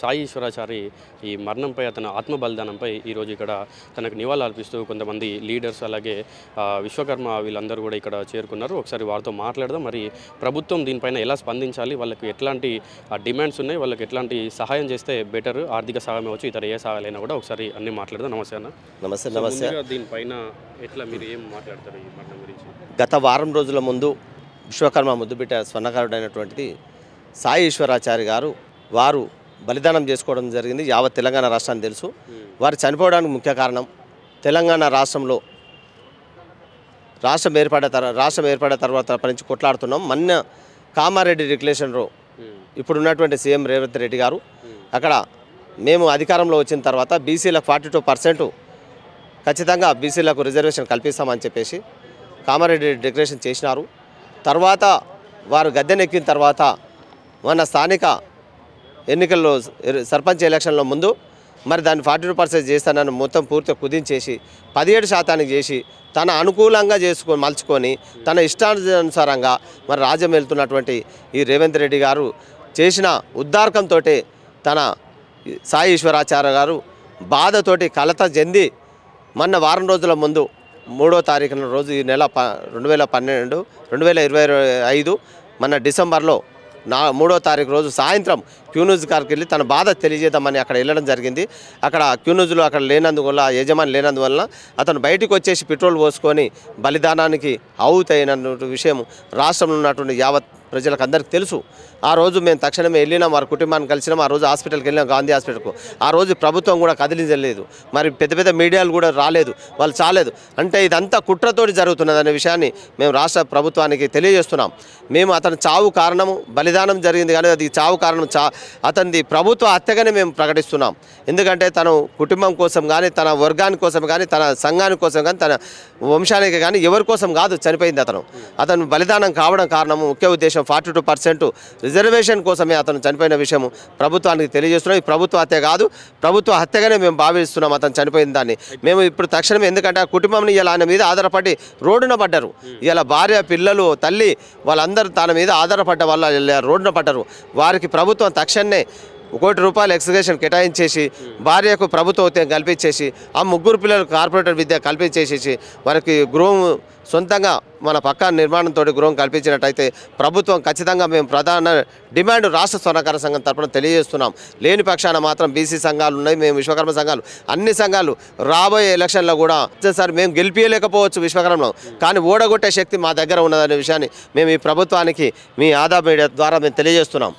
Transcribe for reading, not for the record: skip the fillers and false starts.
సాయి ఈశ్వరాచారి ఈ మరణంపై అతని ఆత్మ బలిదానంపై ఈరోజు ఇక్కడ తనకు నివాళులు అర్పిస్తూ కొంతమంది లీడర్స్ అలాగే విశ్వకర్మ వీళ్ళందరూ కూడా ఇక్కడ చేరుకున్నారు. ఒకసారి వారితో మాట్లాడదాం. మరి ప్రభుత్వం దీనిపైన ఎలా స్పందించాలి, వాళ్ళకి ఎట్లాంటి డిమాండ్స్ ఉన్నాయి, వాళ్ళకి ఎట్లాంటి సహాయం చేస్తే బెటర్, ఆర్థిక సహాయం అవ్వచ్చు, ఇతర ఏ సహాయాలైనా కూడా ఒకసారి అన్నీ మాట్లాడదాం. నమస్తే అన్న. నమస్తే. దీనిపైన ఎట్లా మీరు ఏం మాట్లాడతారు ఈ మరణం గురించి? గత వారం రోజుల ముందు విశ్వకర్మ ముద్దుబిడ్డ స్వర్ణకారుడైనటువంటిది సాయి ఈశ్వరాచారి గారు వారు బలిదానం చేసుకోవడం జరిగింది. యావత్ తెలంగాణ రాష్ట్రానికి తెలుసు. వారు చనిపోవడానికి ముఖ్య కారణం తెలంగాణ రాష్ట్రంలో రాష్ట్రం ఏర్పడే తర్వాత నుంచి కొట్లాడుతున్నాం. మొన్న కామారెడ్డి డిక్లరేషన్లో ఇప్పుడున్నటువంటి సీఎం రేవంత్ రెడ్డి గారు అక్కడ మేము అధికారంలో వచ్చిన తర్వాత బీసీలకు 42% ఖచ్చితంగా బీసీలకు రిజర్వేషన్ కల్పిస్తామని చెప్పేసి కామారెడ్డి డిక్లరేషన్ చేసినారు. తర్వాత వారు గద్దెనెక్కిన తర్వాత మన స్థానిక ఎన్నికల్లో సర్పంచ్ ఎలక్షన్లో ముందు మరి దాన్ని 42% చేస్తానని మొత్తం పూర్తిగా కుదించేసి 17% చేసి తన అనుకూలంగా మలుచుకొని తన ఇష్టానుసారంగా మరి రాజ్యం వెళ్తున్నటువంటి ఈ రేవంత్ రెడ్డి గారు చేసిన ఉద్దారకంతో తన సాయి ఈశ్వరాచార్య గారు బాధతోటి కలత చెంది మొన్న వారం రోజుల ముందు 3వ తారీఖున రోజు ఈ నెల 2025 మన డిసెంబర్లో 3వ తారీఖు రోజు సాయంత్రం క్యూన్యూజ్ గారికి వెళ్ళి తన బాధ తెలియజేద్దామని అక్కడ వెళ్ళడం జరిగింది. అక్కడ క్యూన్యూజ్లో అక్కడ లేనందువల్ల యజమాని లేనందువల్ల అతను బయటకు వచ్చేసి పెట్రోల్ పోసుకొని బలిదానానికి అవుతాయిన విషయం రాష్ట్రంలో ఉన్నటువంటి యావత్ ప్రజలకు అందరికీ తెలుసు. ఆ రోజు మేము తక్షణమే వెళ్ళినాం, వారి కుటుంబాన్ని కలిసినాం. ఆ రోజు హాస్పిటల్కి వెళ్ళినాం, గాంధీ హాస్పిటల్కు. ఆ రోజు ప్రభుత్వం కూడా కదిలించలేదు, మరి పెద్ద మీడియాలు కూడా రాలేదు, వాళ్ళు చాలేదు. అంటే ఇదంతా కుట్రతోటి జరుగుతున్నదనే విషయాన్ని మేము రాష్ట్ర ప్రభుత్వానికి తెలియజేస్తున్నాం. మేము అతని చావు కారణము బలిదానం జరిగింది కానీ అది చావు కారణం అతనిది ప్రభుత్వ హత్యగానే మేము ప్రకటిస్తున్నాం. ఎందుకంటే తను కుటుంబం కోసం కానీ తన వర్గాని కోసం కానీ తన సంఘాని కోసం కానీ తన వంశానికి కానీ ఎవరి కోసం కాదు చనిపోయింది. అతను బలిదానం కావడం కారణము ముఖ్య ఉద్దేశం 42% రిజర్వేషన్ కోసమే అతను చనిపోయిన విషయం ప్రభుత్వానికి తెలియజేస్తున్నాం. ఈ ప్రభుత్వ హత్య కాదు, ప్రభుత్వ హత్యగానే మేము భావిస్తున్నాం అతను చనిపోయిన దాన్ని. మేము ఇప్పుడు తక్షణమే, ఎందుకంటే ఆ కుటుంబం ఇలా ఆయన మీద ఆధారపడి రోడ్డున పడ్డారు. ఇలా భార్య పిల్లలు తల్లి వాళ్ళందరూ తన మీద ఆధారపడ్డ వల్ల రోడ్డున పడ్డారు. వారికి ప్రభుత్వం తక్షణమే ₹1 కోటి ఎక్స్గ్రేషన్ కేటాయించేసి భార్యకు ప్రభుత్వ ఉద్యోగం కల్పించేసి ఆ 3 పిల్లలకు కార్పొరేటర్ విద్య కల్పించేసేసి వారికి గృహం సొంతంగా మన పక్క నిర్మాణంతో గృహం కల్పించినట్టయితే ప్రభుత్వం ఖచ్చితంగా మేము ప్రధాన డిమాండ్ రాష్ట్ర స్వర్ణకార సంఘం తరఫున తెలియజేస్తున్నాం. లేని పక్షాన మాత్రం బీసీ సంఘాలు ఉన్నాయి, మేము విశ్వకర్మ సంఘాలు అన్ని సంఘాలు రాబోయే ఎలక్షన్లో కూడా సార్ మేము గెలిపించలేకపోవచ్చు విశ్వకర్మలో, కానీ ఓడగొట్టే శక్తి మా దగ్గర ఉన్నదనే విషయాన్ని మేము ఈ ప్రభుత్వానికి మీ ఆదా మీడియా ద్వారా మేము తెలియజేస్తున్నాం.